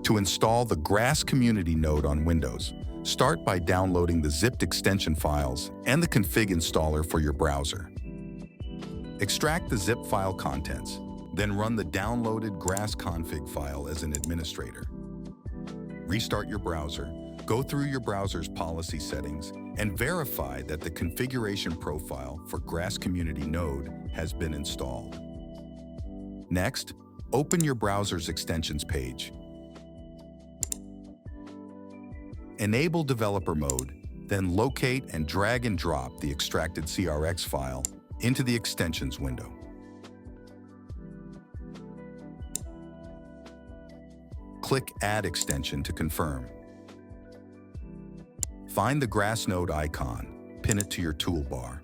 To install the Grass Community node on Windows, start by downloading the zipped extension files and the config installer for your browser. Extract the zip file contents, then run the downloaded Grass config file as an administrator. Restart your browser, go through your browser's policy settings, and verify that the configuration profile for Grass Community node has been installed. Next, open your browser's extensions page. Enable developer mode, then locate and drag and drop the extracted CRX file into the extensions window. Click Add Extension to confirm. Find the Grass node icon, pin it to your toolbar.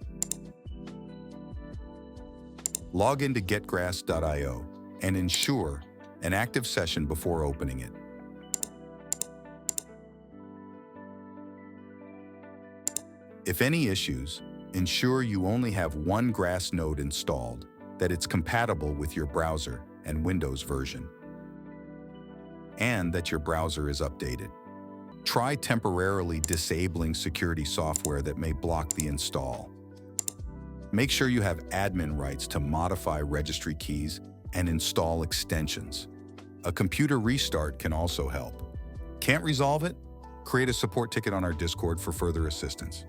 Log into getgrass.io and ensure an active session before opening it. If any issues, ensure you only have one Grass node installed, that it's compatible with your browser and Windows version, and that your browser is updated. Try temporarily disabling security software that may block the install. Make sure you have admin rights to modify registry keys and install extensions. A computer restart can also help. Can't resolve it? Create a support ticket on our Discord for further assistance.